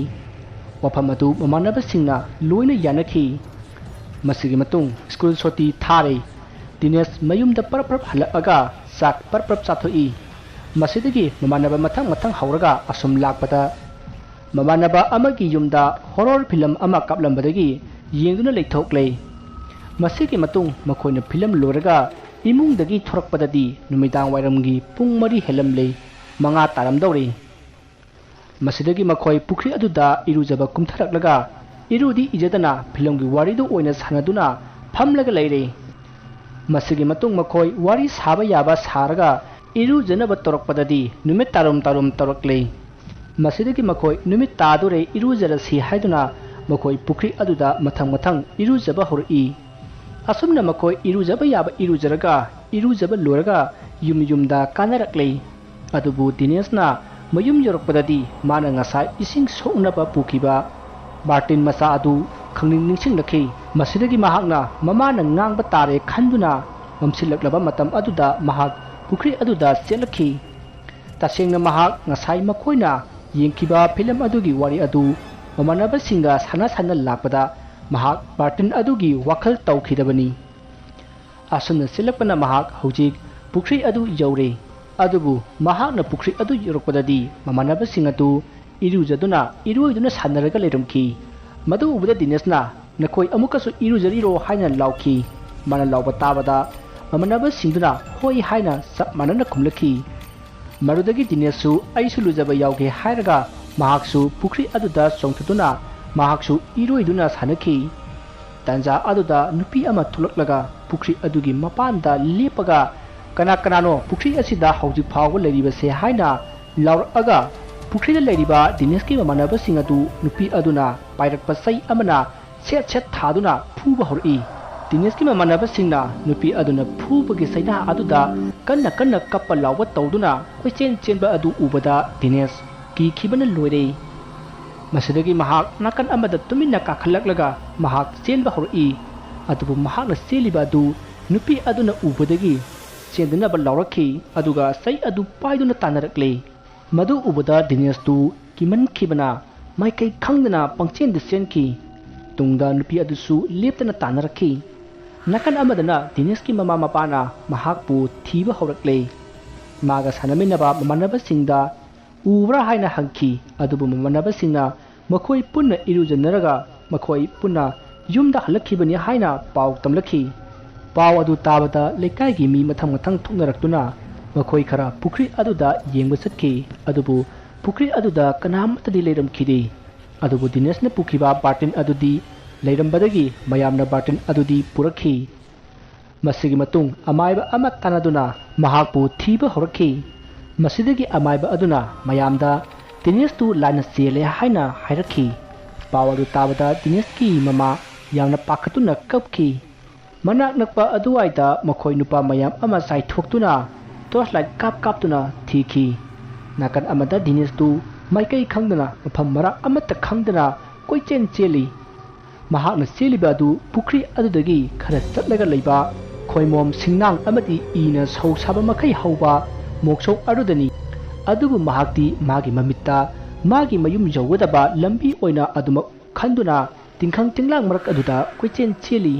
ꯋꯥꯐꯝ ꯑꯗꯨ ꯃꯃꯥꯟꯅꯕꯁꯤꯡꯅ ꯂꯣꯏꯅ ꯌꯥꯅꯈꯤ꯫ ꯃꯁꯤꯒꯤ ꯃꯇꯨꯡ ꯁ꯭ꯀꯨꯜ ꯁꯨꯇꯤ ꯊꯥꯔꯦ꯫ ꯗꯤꯅꯦꯁ ꯃꯌꯨꯝꯗ ꯄꯔꯞ ꯍꯜꯂꯛꯑꯒ ꯆꯥꯛ ꯄꯔꯞ ꯆꯥꯊꯣꯛꯏ꯫ ꯃꯁꯤꯗꯒꯤ ꯃꯃꯥꯟꯅꯕ ꯃꯊꯪ ꯍꯧꯔꯒ ꯑꯁꯨꯝ ꯂꯥꯛꯄꯗ ꯃꯃꯥꯟꯅꯕ ꯑꯃꯒꯤ ꯌꯨꯝꯗ ꯍꯣꯔꯔ ꯐꯤꯂꯝ ꯑꯃ ꯀꯥꯞꯂꯝꯕꯗꯒꯤ ꯌꯦꯡꯗꯨꯅ ꯂꯩꯊꯣꯛꯂꯦ꯫ ꯃꯁꯤꯒꯤ ꯃꯇꯨꯡ ꯃꯈꯣꯏꯅ ꯐꯤꯂꯝ ꯂꯣꯏꯔꯒ ꯏꯃꯨꯡꯗꯒꯤ ꯊꯣꯔꯛꯄꯗꯗꯤ ꯅꯨꯃꯤꯗꯥꯡ ꯋꯥꯏꯔꯝꯒꯤ ꯄꯨꯡ 4 ꯍꯦꯜꯂꯝꯂꯦ, 5 ꯇꯥꯔꯝꯗꯧꯔꯦ꯫ ꯃꯁꯤꯗꯒꯤ ꯃꯈꯣꯏ ꯄꯨꯈ꯭ꯔꯤ ꯑꯗꯨꯗ ꯏꯔꯨꯖꯕ ꯀꯨꯝꯊꯔꯛꯂꯒ ꯏꯔꯨꯗꯤ ꯏꯖꯗꯅ ꯐꯤꯂꯝꯒꯤ ꯋꯥꯔꯤꯗꯨ ꯑꯣꯏꯅ ꯁꯥꯟꯅꯗꯨꯅ ꯐꯝꯂꯒ ꯂꯩꯔꯦ꯫ ꯃꯁꯤꯒꯤ ꯃꯇꯨꯡ ꯃꯈꯣꯏ ꯋꯥꯔꯤ ꯁꯥꯕ ꯌꯥꯕ ꯁꯥꯔꯒ ꯏꯔꯨꯖꯅꯕ ꯇꯧꯔꯛꯄꯗꯗꯤ ꯅꯨꯃꯤꯠ ꯇꯥꯔꯨꯝ ꯇꯧꯔꯛꯂꯦ꯫ ꯃꯁꯤꯗꯒꯤ ꯃꯈꯣꯏ ꯅꯨꯃꯤꯠ ꯇꯥꯗꯣꯔꯦ ꯏꯔꯨꯖꯔꯁꯤ ꯍꯥꯏꯗꯨꯅ ꯃꯈꯣꯏ ꯄꯨꯈ꯭ರಿ ꯑꯗꯨꯗ ꯃꯊꯪ ꯏꯔꯨꯖꯕ ꯍꯧꯔꯛꯏ꯫ ꯑꯁꯨꯝꯅ ꯃꯈꯣꯏ ꯏꯔꯨꯖꯕ ꯌꯥꯕ ꯏꯔꯨꯖꯔꯒ ꯏꯔꯨꯖꯕ ꯂꯣꯏꯔꯒ ꯌꯨꯝꯗ ꯀꯥꯅꯔꯛꯂꯦ꯫ ꯑꯗꯨꯕꯨ ꯗꯤꯅꯦꯁꯅ ꯃꯌꯨꯝ ꯌꯧꯔꯛꯄꯗꯗꯤ ꯃꯥꯅ ꯉꯁꯥꯏ ꯏꯁꯤꯡ ꯁꯣꯛꯅꯕ ꯄꯨꯈꯤꯕ ꯕꯥꯔꯇꯤꯟ ꯃꯆꯥ ꯑꯗꯨ ꯅꯤꯡꯁꯤꯡꯂꯛꯈꯤ꯫ ꯃꯁꯤꯗꯒꯤ ꯃꯍꯥꯛꯅ ꯃꯃꯥꯅ ꯉꯥꯡꯕ ꯇꯥꯔꯦ ꯈꯟꯗꯨꯅ ꯃꯝꯁꯤꯜꯂꯛꯂꯕ ꯃꯇꯝ ꯑꯗꯨꯗ ꯃꯍꯥꯛ ꯄꯨꯈ꯭ꯔꯤ ꯑꯗꯨꯗ ꯆꯦꯜꯂꯛꯈꯤ꯫ ꯇꯁꯦꯡꯅ ꯃꯍꯥꯛ ꯉꯁꯥꯏ ꯃꯈꯣꯏꯅ ꯌꯦꯡꯈꯤꯕ ꯐꯤꯂꯝ ꯑꯗꯨꯒꯤ ꯋꯥꯔꯤ ꯑꯗꯨ ꯃꯃꯥꯟꯅꯕꯁꯤꯡꯒ ꯁꯥꯟꯅ ꯂꯥꯛꯄꯗ ꯃꯍꯥꯛ ꯕꯥꯔꯇꯤꯟ ꯑꯗꯨꯒꯤ ꯋꯥꯈꯜ ꯇꯧꯈꯤꯗꯕꯅꯤ꯫ ꯑꯁꯨꯝꯅ ꯆꯦꯜꯂꯛꯄꯅ ꯃꯍꯥꯛ ꯍꯧꯖꯤꯛ ꯄꯨꯈ꯭ꯔꯤ ꯑꯗꯨ ꯌꯧꯔꯦ꯫ ꯑꯗꯨꯕꯨ ꯃꯍꯥꯛꯅ ꯄꯨꯈ꯭ꯔꯤ ꯑꯗꯨ ꯌꯧꯔꯛꯄꯗꯗꯤ ꯃꯃꯥꯟꯅꯕꯁꯤꯡ ꯑꯗꯨ ꯏꯔꯣꯏꯗꯨꯅ ꯁꯥꯟꯅꯔꯒ ꯂꯩꯔꯝꯈꯤ꯫ ꯃꯗꯨ ꯎꯕꯗ ꯗꯤꯅꯦꯁꯅ "ꯅꯈꯣꯏ ꯑꯃꯨꯛꯀꯁꯨ ꯏꯔꯨꯖꯔꯤꯔꯣ?" ꯍꯥꯏꯅ ꯂꯥꯎꯈꯤ꯫ ꯃꯥꯅ ꯂꯥꯎꯕ ꯇꯥꯕꯗ ꯃꯃꯥꯟꯅꯕꯁꯤꯡꯗꯨꯅ ꯍꯣꯏ ꯍꯥꯏꯅ ꯆꯞ ꯃꯥꯟꯅꯅ ꯈꯨꯝꯂꯛꯈꯤ꯫ ꯃꯗꯨꯗꯒꯤ ꯗꯤꯅꯦꯁꯁꯨ "ꯑꯩꯁꯨ ꯂꯨꯖꯕ ꯌꯥꯎꯒꯦ" ꯍꯥꯏꯔꯒ ꯃꯍꯥꯛꯁꯨ ꯄꯨꯈ꯭ꯔꯤ ꯑꯗꯨꯗ ꯆꯣꯡꯊꯗꯨꯅ ꯃꯍꯥꯛꯁꯨ ꯏꯔꯣꯏꯗꯨꯅ ꯁꯥꯟꯅꯈꯤ꯫ Tanja aduda nupi ama thulaklaga pukri adugi mapanda lepaga kana kanano pukri asida hauji phawa leiriba se haina lauraga pukri da leiriba Dinesh ki mamanaba sing adu nupi aduna pairakpa sai amana set set thaduna phuba hori Dinesh ki mamanaba singna nupi aduna phubagi saina aduda kanna kappa lawa tawduna koichen chenba adu ubada Dinesh ki khibana loire Masidagi mahak nakan amada tuminna kakhlaklaga mahak chenba hori adubu mahak na seliba adu nupi aduna ubadagi chendana ba laurakhi aduga sai adu paiduna tanarakle madu ubada Dinesh tu kiman khibana mai kai khangdana pangchen de senki tungda nupi adusu leptana tanarakhi nakan amadana Dinesh ki mama mapana mahak pu thiba horakle maga sanaminaba mamanaba singda ubra haina hangki adubu mamanaba singna makhoi punna irujanaraga makhoi punna yumda halakhibani haina paw tamlakhi paw adu tabada lekai gi mi mathang thuknaraktuna makhoi khara pukri aduda yengba sakhi adubu pukri aduda kanam tadi leiram khidi adubu Dinesh na pukhiba bartin adudi leirambadagi mayamna bartin adudi purakhi masigi matung amaiba ama tanaduna mahakpu thiba horakhi masidagi amaiba aduna mayamda Dinesh tu lana sele haina hairakhi pawadu tabada Dinesh ki mama yamna pakhatuna kapki manak nakpa aduwaida makhoi nupa mayam ama sai thoktuna torchlight kaptuna thiki nakan amada Dinesh tu maikai khangdana mafam mara amata khangdana koichen cheli mahakna seliba adu pukri adudagi khara chatlaga leiba khoimom singnang amati ina sau saba makai hauba moksau adudani adubu mahakti magi mamitta magi mayum jawgadaba lambi oina aduma khanduna tingkhang tinglang marak aduda koichen cheli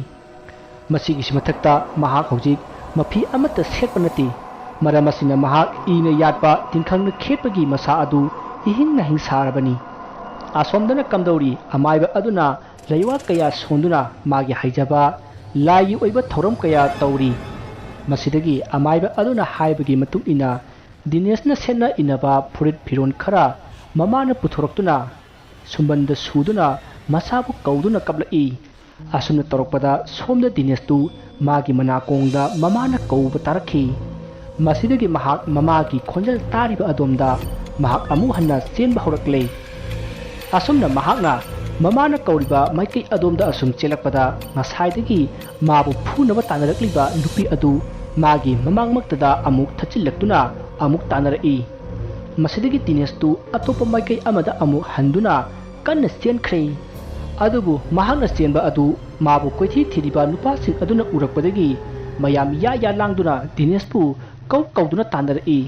masigi simathakta mahak hojik mafi amata sekpanati maramasina mahak ina yatpa tingkhang khepagi masa adu ihingna hingsarabani asomdana kamdori amaiba aduna leiwa kaya sonduna magi haijaba lai oiba thoram kaya tauri masidagi amaiba aduna haibagi matuk ina Dinesh na sena inaba furit phiron khara mamana puthoraktuna sumbanda suduna masabu kauduna kablai asumna torokpada somda Dinesh tu magi manakongda mamana kauba tarakhi masidagi mahak mamagi khonjal tariba adomda mahak amu hanna chenba horakle asumna mahakna mamana kauriba maikai adomda asum chelakpada ngasaidagi mabu phunaba tanarakliba nupi adu magi mamangmaktada amuk thachillaktuna amuk tanarai masidagi Dinesh tu atopa maikai amada amuk handuna kanna chenkhre adubu mahakna chenba adu mabu koithi thiriba nupa sing aduna urakpadagi mayam ya langduna Dinesh pu kauduna tanarai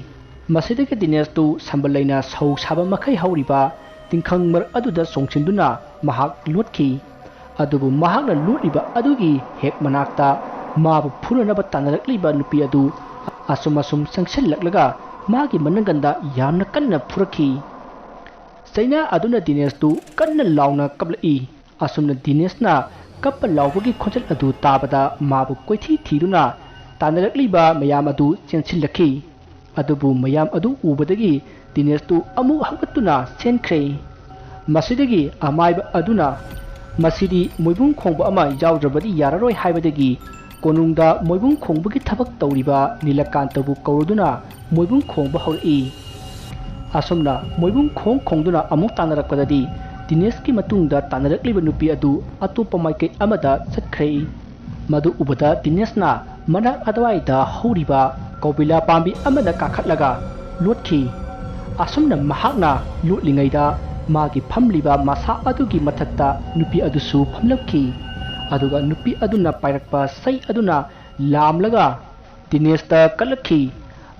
masidagi Dinesh tu sambalaina sau saba makai hauriba tingkhang mar aduda songchinduna mahak lutkhi adubu mahakna luriba adugi hek manakta mabu phunanaba tanarakliba nupi adu asum sangsellaklaga magi mananganda yamna kanna phurakhi saina aduna Dinesh tu kanna launa kablai asumna Dinesh na kappa laubagi khonjal adu tabada mabu koithi thiruna tanarakliba mayam adu chenchillakhi adubu mayam adu ubadagi Dinesh tu amu hangatuna senkhre masidagi amaiba aduna masidi moibung khongba ama yawdrabadi yararoi haibadagi konungda moibung khongbagi thabak tawriba Nilakantabu kaurduna moibung khongba hori asomna moibung khongduna amuk tanarakpadadi Dinesh ki matungda tanarakliba nupi adu atopa maikai amada chatkhrei madu ubada Dinesh na manak adwaida horiba kaubila pambi amada kakhatlaga lotkhi asomna mahakna lutlingaida magi phamliba masa adugi mathakta nupi adusu phamlakhi aduga nupi aduna pairakpa sai aduna lamlaga Dinesh ta kalakhi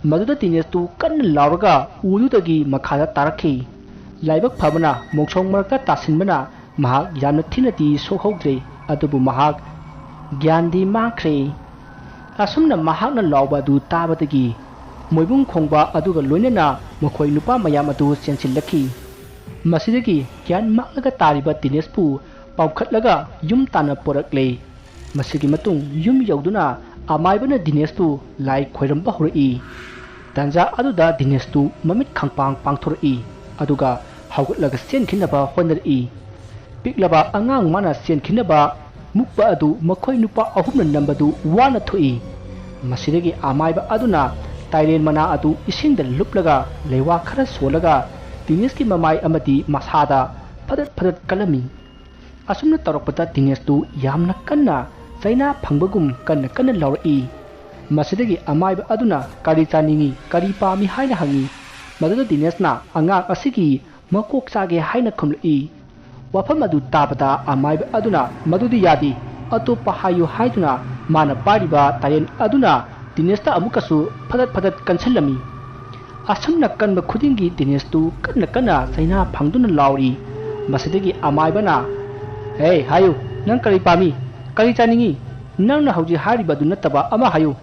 maduda Dinesh tu kan lauraga ududagi makhada tarakhi laibak phabana moksong marakta tasinbana mahak yamna thinati sokhogdre adubu mahak gyandi makhre asumna mahakna lauba du tabadagi moibung khongba aduga loinena mokhoi nupa mayam adu senchillakhi masidagi gyan maklaga tariba Dinesh pu paukhatlaga yum tana porakle masigi matung yum yauduna amaibana Dinesh tu lai khoiramba hori tanja aduda Dinesh tu mamit khangpang pangthori aduga hawgutlaga senkhinaba honari piklaba angang mana senkhinaba ꯃꯨꯛꯄ ꯑꯗꯨ ꯃꯈꯣꯏ ꯅꯨꯄꯥ ꯑꯍꯨꯝꯅ ꯅꯝꯕꯗꯨ ꯋꯥꯅ ꯊꯣꯛꯏ꯫ ꯃꯁꯤꯗꯒꯤ ꯑꯃꯥꯏꯕ ꯑꯗꯨꯅ ꯇꯥꯏꯔꯦꯟ ꯃꯅꯥ ꯑꯗꯨ ꯏꯁꯤꯡꯗ ꯂꯨꯞꯂꯒ ꯂꯩꯋꯥ ꯈꯔ ꯁꯣꯜꯂꯒ ꯗꯤꯅꯦꯁꯀꯤ ꯃꯃꯥꯏ ꯑꯃꯗꯤ ꯃꯁꯥꯗ ꯐꯗꯠ ꯀꯜꯂꯝꯃꯤ꯫ ꯑꯁꯨꯝꯅ ꯇꯧꯔꯛꯄꯗ ꯗꯤꯅꯦꯁꯇꯨ ꯌꯥꯝꯅ ꯀꯟꯅ ꯆꯩꯅꯥ ꯐꯪꯕꯒꯨꯝ ꯀꯟꯅ ꯂꯥꯎꯔꯛꯏ꯫ ꯃꯁꯤꯗꯒꯤ ꯑꯃꯥꯏꯕ ꯑꯗꯨꯅ ꯀꯔꯤ ꯆꯥꯅꯤꯡꯉꯤ, ꯀꯔꯤ ꯄꯥꯝꯃꯤ ꯍꯥꯏꯅ ꯍꯪꯉꯤ꯫ ꯃꯗꯨꯗ ꯗꯤꯅꯦꯁꯅ ꯑꯉꯥꯡ ꯑꯁꯤꯒꯤ ꯃꯀꯣꯛ ꯆꯥꯒꯦ ꯍꯥꯏꯅ ꯈꯨꯝꯂꯛꯏ꯫ ꯋꯥꯐꯝ ꯑꯗꯨ ꯇꯥꯕꯗ ꯑꯃꯥꯏꯕ ꯑꯗꯨꯅ ꯃꯗꯨꯗꯤ ꯌꯥꯗꯦ, ꯑꯇꯣꯞꯄ ꯍꯥꯏꯌꯨ ꯍꯥꯏꯗꯨꯅ ꯃꯥꯅ ꯄꯥꯏꯔꯤꯕ ꯇꯥꯏꯔꯦꯟ ꯑꯗꯨꯅ ꯗꯤꯅꯦꯁꯇ ꯑꯃꯨꯛꯀꯁꯨ ꯐꯗꯠ ꯀꯟꯁꯤꯜꯂꯝꯃꯤ꯫ ꯑꯁꯨꯝꯅ ꯀꯟꯕ ꯈꯨꯗꯤꯡꯒꯤ ꯗꯤꯅꯦꯁꯇꯨ ꯀꯟꯅ ꯆꯩꯅꯥ ꯐꯪꯗꯨꯅ ꯂꯥꯎꯔꯤ꯫ ꯃꯁꯤꯗꯒꯤ ꯑꯃꯥꯏꯕꯅ "ꯍꯦ ꯍꯥꯏꯌꯨ, ꯅꯪ ꯀꯔꯤ ꯄꯥꯝꯃꯤ, ꯀꯔꯤ ꯆꯥꯅꯤꯡꯉꯤ, ꯅꯪꯅ ꯍꯧꯖꯤꯛ ꯍꯥꯏꯔꯤꯕꯗꯨ ꯅꯠꯇꯕ ꯑꯃ ꯍꯥꯏꯌꯨ"꯫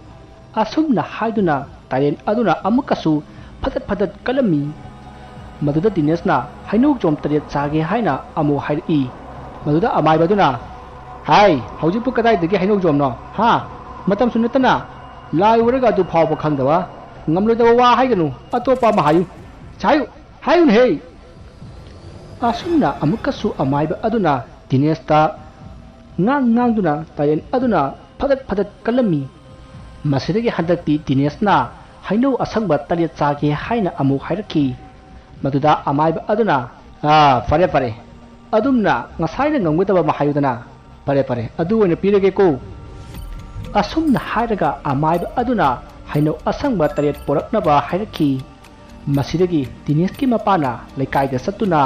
ꯑꯁꯨꯝꯅ ꯍꯥꯏꯗꯨꯅ ꯇꯥꯏꯔꯦꯟ ꯑꯗꯨꯅ ꯑꯃꯨꯛꯀꯁꯨ ꯐꯗꯠ ꯀꯜꯂꯝꯃꯤ꯫ ꯃꯗꯨꯗ ꯗꯤꯅꯦꯁꯅ ꯍꯩꯅꯧꯖꯣꯝ 7 ꯆꯥꯒꯦ ꯍꯥꯏꯅ ꯑꯃꯨꯛ ꯍꯥꯏꯔꯛꯏ꯫ ꯃꯗꯨꯗ ꯑꯃꯥꯏꯕꯗꯨꯅ "ꯍꯥꯏ, ꯍꯧꯖꯤꯛꯄꯨ ꯀꯗꯥꯏꯗꯒꯤ ꯍꯩꯅꯧꯖꯣꯝꯅꯣ ꯍꯥ? ꯃꯇꯝꯁꯨ ꯅꯠꯇꯅ ꯂꯥꯏ ꯎꯔꯒ ꯑꯗꯨ ꯐꯥꯎꯕ ꯈꯪꯗꯕ, ꯉꯝꯂꯣꯏꯗꯕ ꯋꯥ ꯍꯥꯏꯒꯅꯨ, ꯑꯇꯣꯞꯄ ꯑꯃ ꯍꯥꯏꯌꯨ, ꯍꯥꯏꯌꯨꯅꯦꯍꯦ"꯫ ꯑꯁꯨꯝꯅ ꯑꯃꯨꯛꯀꯁꯨ ꯑꯃꯥꯏꯕ ꯑꯗꯨꯅ ꯗꯤꯅꯦꯁꯇ ꯉꯥꯡꯗꯨꯅ ꯇꯥꯏꯔꯦꯟ ꯑꯗꯨꯅ ꯐꯗꯠ ꯀꯜꯂꯝꯃꯤ꯫ ꯃꯁꯤꯗꯒꯤ ꯍꯟꯗꯛꯇꯤ ꯗꯤꯅꯦꯁꯅ ꯍꯩꯅꯧ ꯑꯁꯪꯕ 7 ꯆꯥꯒꯦ ꯍꯥꯏꯅ ꯑꯃꯨꯛ ꯍꯥꯏꯔꯛꯈꯤ꯫ ꯃꯗꯨꯗ ꯑꯃꯥꯏꯕ ꯑꯗꯨꯅ ꯐꯔꯦ, ꯑꯗꯨꯝꯅ ꯉꯁꯥꯏꯅ ꯉꯝꯒꯗꯕ ꯑꯃ ꯍꯥꯏꯌꯨꯗꯅ, ꯐꯔꯦ ꯑꯗꯨ ꯑꯣꯏꯅ ꯄꯤꯔꯒꯦꯀꯣ꯫ ꯑꯁꯨꯝꯅ ꯍꯥꯏꯔꯒ ꯑꯃꯥꯏꯕ ꯑꯗꯨꯅ ꯍꯩꯅꯧ ꯑꯁꯪꯕ 7 ꯄꯣꯔꯛꯅꯕ ꯍꯥꯏꯔꯛꯈꯤ꯫ ꯃꯁꯤꯗꯒꯤ ꯗꯤꯅꯦꯁꯀꯤ ꯃꯄꯥꯅ ꯂꯩꯀꯥꯏꯗ ꯆꯠꯇꯨꯅ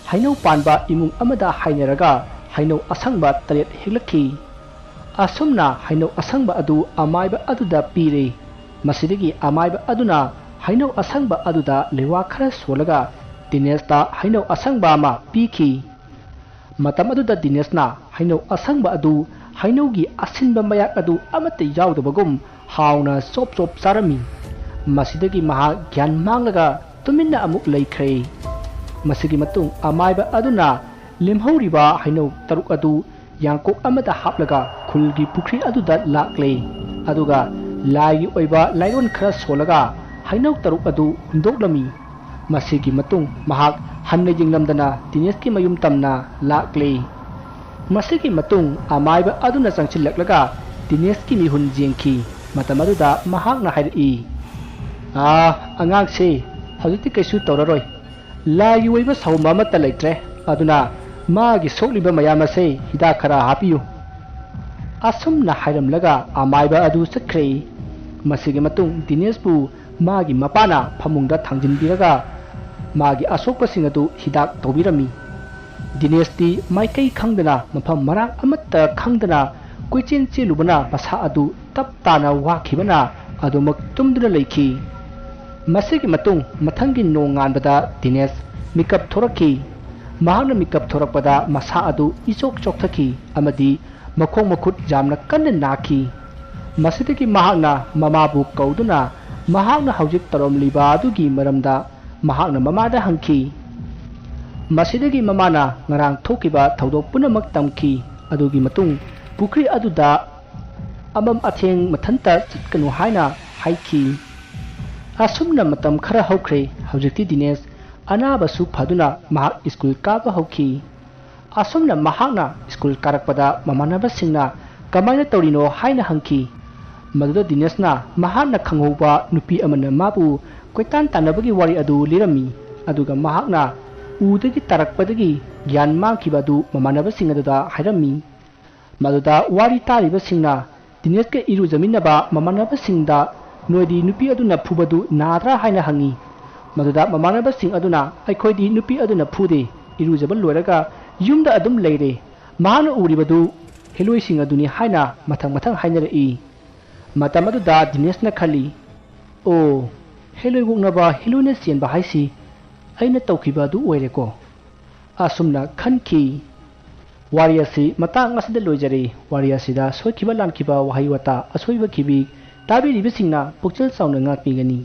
ꯍꯩꯅꯧ ꯄꯥꯟꯕ ꯏꯃꯨꯡ ꯑꯃꯗ ꯍꯥꯏꯅꯔꯒ ꯍꯩꯅꯧ ꯑꯁꯪꯕ 7 ꯍꯦꯛꯂꯛꯈꯤ꯫ ꯑꯁꯨꯝꯅ ꯍꯩꯅꯧ ꯑꯁꯪꯕ ꯑꯗꯨ ꯑꯃꯥꯏꯕ ꯑꯗꯨꯗ ꯄꯤꯔꯦ꯫ ꯃꯁꯤꯗꯒꯤ ꯑꯃꯥꯏꯕ ꯑꯗꯨꯅ ꯍꯩꯅꯧ ꯑꯁꯪꯕ ꯑꯗꯨꯗ ꯂꯩꯋꯥ ꯈꯔ ꯁꯣꯜꯂꯒ ꯗꯤꯅꯦꯁꯇ ꯍꯩꯅꯧ ꯑꯁꯪꯕ ꯑꯃ ꯄꯤꯈꯤ꯫ ꯃꯇꯝ ꯑꯗꯨꯗ ꯗꯤꯅꯦꯁꯅ ꯍꯩꯅꯧ ꯑꯁꯪꯕ ꯑꯗꯨ ꯍꯩꯅꯧꯒꯤ ꯑꯁꯤꯟꯕ ꯃꯌꯥꯛ ꯑꯗු ꯑꯃꯠꯇ ꯌꯥꯎꯗꯕꯒꯨꯝ ꯍꯥꯎꯅ ꯆꯣꯞ ꯆꯥꯔꯝꯃꯤ꯫ ꯃꯁꯤꯗꯒꯤ ꯃꯍꯥꯛ ꯒ꯭ꯌꯥꯟ ꯃꯥꯡꯂꯒ ꯇꯨꯃꯤꯟꯅ ꯑꯃꯨꯛ ꯂꯩꯈ꯭ꯔꯦ꯫ ꯃꯁꯤꯒꯤ ꯃꯇꯨꯡ ꯑꯃꯥꯏꯕ ꯑꯗꯨꯅ ꯂꯦꯝꯍꯧꯔꯤꯕ ꯍꯩꯅꯧ 7 ꯑꯗꯨ ꯌꯥꯡꯀꯣꯛ ꯑꯃꯗ ꯍꯥꯞꯂꯒ ꯈꯨꯜꯒꯤ ꯄꯨꯈ꯭ꯔꯤ ꯑꯗꯨꯗ ꯂꯥꯛꯂꯦ꯫ ꯑꯗꯨꯒ ꯂꯥꯏꯒꯤ ꯑꯣꯏꯕ ꯂꯥꯏꯔꯣꯟ ꯈꯔ ꯁꯣꯜꯂꯒ ꯍꯩꯅꯧ 7 ꯑꯗꯨ ꯍꯨꯟꯗꯣꯛꯂꯝꯃꯤ꯫ ꯃꯁꯤꯒꯤ ꯃꯇꯨꯡ ꯃꯍꯥꯛ ꯍꯟꯅ ꯌꯦꯡꯂꯝꯗꯅ ꯗꯤꯅꯦꯁꯀꯤ ꯃꯌꯨꯝ ꯇꯝꯅ ꯂꯥꯛꯂꯦ꯫ ꯃꯁꯤꯒꯤ ꯃꯇꯨꯡ ꯑꯃꯥꯏꯕ ꯑꯗꯨꯅ ꯆꯪꯁꯤꯜꯂꯛꯂꯒ ꯗꯤꯅꯦꯁꯀꯤ ꯃꯤꯍꯨꯟ ꯌꯦꯡꯈꯤ꯫ ꯃꯇꯝ ꯑꯗꯨꯗ ꯃꯍꯥꯛꯅ ꯍꯥꯏꯔꯛꯏ, "ꯑꯉꯥꯡꯁꯦ ꯍꯧꯖꯤꯛꯇꯤ ꯀꯩꯁꯨ ꯇꯧꯔꯔꯣꯏ, ꯂꯥꯏꯒꯤ ꯑꯣꯏꯕ ꯁꯥꯎꯝꯕ ꯑꯃꯠꯇ ꯂꯩꯇ꯭ꯔꯦ, ꯑꯗꯨꯅ ꯃꯥꯒꯤ ꯁꯣꯛꯂꯤꯕ ꯃꯌꯥꯝ ꯑꯁꯦ ꯍꯤꯗꯥꯛ ꯈꯔ ꯍꯥꯞꯄꯤꯌꯨ"꯫ ꯑꯁꯨꯝꯅ ꯍꯥꯏꯔꯝꯂꯒ ꯑꯃꯥꯏꯕ ꯑꯗꯨ ꯆꯠꯈ꯭ꯔꯦ꯫ ꯃꯁꯤꯒꯤ ꯃꯇꯨꯡ ꯗꯤꯅꯦꯁꯄꯨ ꯃꯥꯒꯤ ꯃꯄꯥꯅ ꯐꯃꯨꯡꯗ ꯊꯥꯡꯖꯤꯟꯕꯤꯔꯒ ꯃꯥꯒꯤ ꯑꯁꯣꯛꯄꯁꯤꯡ ꯑꯗꯨ ꯍꯤꯗꯥꯛ ꯇꯧꯕꯤꯔꯝꯃꯤ꯫ ꯗꯤꯅꯦꯁꯇꯤ ꯃꯥꯏꯀꯩ ꯈꯪꯗꯅ, ꯃꯐꯝ ꯃꯔꯥꯡ ꯑꯃꯠꯇ ꯈꯪꯗꯅ ꯀꯣꯏꯆꯦꯟ ꯆꯦꯜꯂꯨꯕꯅ ꯃꯁꯥ ꯑꯗꯨ ꯇꯞ ꯇꯥꯅ ꯋꯥꯈꯤꯕꯅ ꯑꯗꯨꯃꯛ ꯇꯨꯝꯗꯨꯅ ꯂꯩꯈꯤ꯫ ꯃꯁꯤꯒꯤ ꯃꯇꯨꯡ ꯃꯊꯪꯒꯤ ꯅꯣꯡ ꯉꯥꯟꯕꯗ ꯗꯤꯅꯦꯁ ꯃꯤꯀꯞ ꯊꯣꯔꯛꯈꯤ꯫ ꯃꯍꯥꯛꯅ ꯃꯤꯀꯞ ꯊꯣꯔꯛꯄꯗ ꯃꯁꯥ ꯑꯗꯨ ꯆꯣꯛꯊꯈꯤ ꯑꯃꯗꯤ ꯃꯈꯣꯡ ꯃꯈꯨꯠ ꯌꯥꯝꯅ ꯀꯟꯅ ꯅꯥꯈꯤ꯫ ꯃꯁꯤꯗꯒꯤ ꯃꯍꯥꯛꯅ ꯃꯃꯥꯕꯨ ꯀꯧꯗꯨꯅ ꯃꯍꯥꯛꯅ ꯍꯧꯖꯤꯛ ꯇꯧꯔꯝꯂꯤꯕ ꯑꯗꯨꯒꯤ ꯃꯔꯝꯗ ꯃꯍꯥꯛꯅ ꯃꯃꯥꯗ ꯍꯪꯈꯤ꯫ ꯃꯁꯤꯗꯒꯤ ꯃꯃꯥꯅ ꯉꯔꯥꯡ ꯊꯣꯛꯈꯤꯕ ꯊꯧꯗꯣꯛ ꯄꯨꯝꯅꯃꯛ ꯇꯝꯈꯤ꯫ ꯑꯗꯨꯒꯤ ꯃꯇꯨꯡ ꯄꯨꯈ꯭ꯔꯤ ꯑꯗꯨꯗ ꯑꯃꯝ ꯑꯊꯦꯡ ꯃꯊꯟꯇ ꯆꯠꯀꯅꯨ ꯍꯥꯏꯅ ꯍꯥꯏꯈꯤ꯫ ꯑꯁꯨꯝꯅ ꯃꯇꯝ ꯈꯔ ꯍꯧꯈ꯭ꯔꯦ꯫ ꯍꯧꯖꯤꯛꯇꯤ ꯗꯤꯅꯦꯁ ꯑꯅꯥꯕꯁꯨ ꯐꯗꯨꯅ ꯃꯍꯥꯛ ꯁ꯭ꯀꯨꯜ ꯀꯥꯕ ꯍꯧꯈꯤ꯫ ꯑꯁꯨꯝꯅ ꯃꯍꯥꯛꯅ ꯁ꯭ꯀꯨꯜ ꯀꯥꯔꯛꯄꯗ ꯃꯃꯥꯟꯅꯕꯁꯤꯡꯅ ꯀꯃꯥꯏꯅ ꯇꯧꯔꯤꯅꯣ ꯍꯥꯏꯅ ꯍꯪꯈꯤ꯫ ꯃꯗꯨꯗ ꯗꯤꯅꯦꯁꯅ ꯃꯍꯥꯛꯅ ꯈꯪꯍꯧꯕ ꯅꯨꯄꯤ ꯑꯃꯅ ꯃꯥꯕꯨ ꯀꯣꯏꯇꯥꯟ ꯇꯥꯟꯅꯕꯒꯤ ꯋꯥꯔꯤ ꯑꯗꯨ ꯂꯤꯔꯝꯃꯤ꯫ ꯑꯗꯨꯒ ꯃꯍꯥꯛꯅ ꯎꯗꯒꯤ ꯇꯥꯔꯛꯄꯗꯒꯤ ꯒ꯭ꯌꯥꯟ ꯃꯥꯡꯈꯤꯕ ꯑꯗꯨ ꯃꯃꯥꯟꯅꯕꯁꯤꯡ ꯑꯗꯨꯗ ꯍꯥꯏꯔꯝꯃꯤ꯫ ꯃꯗꯨꯗ ꯋꯥꯔꯤ ꯇꯥꯔꯤꯕꯁꯤꯡꯅ ꯗꯤꯅꯦꯁꯀ ꯏꯔꯨꯖꯃꯤꯟꯅꯕ ꯃꯃꯥꯟꯅꯕꯁꯤꯡꯗ "ꯅꯣꯏꯗꯤ ꯅꯨꯄꯤ ꯑꯗꯨꯅ ꯐꯨꯕꯗꯨ ꯅꯥꯗ꯭ꯔꯥ" ꯍꯥꯏꯅ ꯍꯪꯉꯤ꯫ ꯃꯗꯨꯗ ꯃꯃꯥꯟꯅꯕꯁꯤꯡ ꯑꯗꯨꯅ "ꯑꯩꯈꯣꯏꯗꯤ ꯅꯨꯄꯤ ꯑꯗꯨꯅ ꯐꯨꯗꯦ, ꯏꯔꯨꯖꯕ ꯂꯣꯏꯔꯒ ꯌꯨꯝꯗ ꯑꯗꯨꯝ ꯂꯩꯔꯦ, ꯃꯍꯥꯛꯅ ꯎꯔꯤꯕꯗꯨ ꯍꯦꯂꯣꯏꯁꯤꯡ ꯑꯗꯨꯅꯤ" ꯍꯥꯏꯅ ꯃꯊꯪ ꯍꯥꯏꯅꯔꯛꯏ꯫ ꯃꯇꯝ ꯑꯗꯨꯗ ꯗꯤꯅꯦꯁꯅ ꯈꯜꯂꯤ, "ꯑꯣ, ꯍꯦꯂꯣꯏ ꯑꯣꯛꯅꯕ ꯍꯦꯂꯣꯏꯅ ꯆꯦꯟꯕ ꯍꯥꯏꯁꯤ ꯑꯩꯅ ꯇꯧꯈꯤꯕ ꯑꯗꯨ ꯑꯣꯏꯔꯦꯀꯣ"꯫ ꯑꯁꯨꯝꯅ ꯈꯟꯈꯤ꯫ ꯋꯥꯔꯤ ꯑꯁꯤ ꯃꯇꯥꯡ ꯑꯁꯤꯗ ꯂꯣꯏꯖꯔꯦ꯫ ꯋꯥꯔꯤ ꯑꯁꯤꯗ ꯁꯣꯏꯈꯤꯕ ꯂꯥꯟꯈꯤꯕ ꯋꯥꯍꯩ ꯋꯥꯇꯥ ꯑꯁꯣꯏꯕ ꯈꯤꯕꯤ ꯇꯥꯕꯤꯔꯤꯕꯁꯤꯡꯅ ꯄꯨꯛꯆꯦꯜ ꯆꯥꯎꯅ ꯉꯥꯛꯄꯤꯒꯅꯤ꯫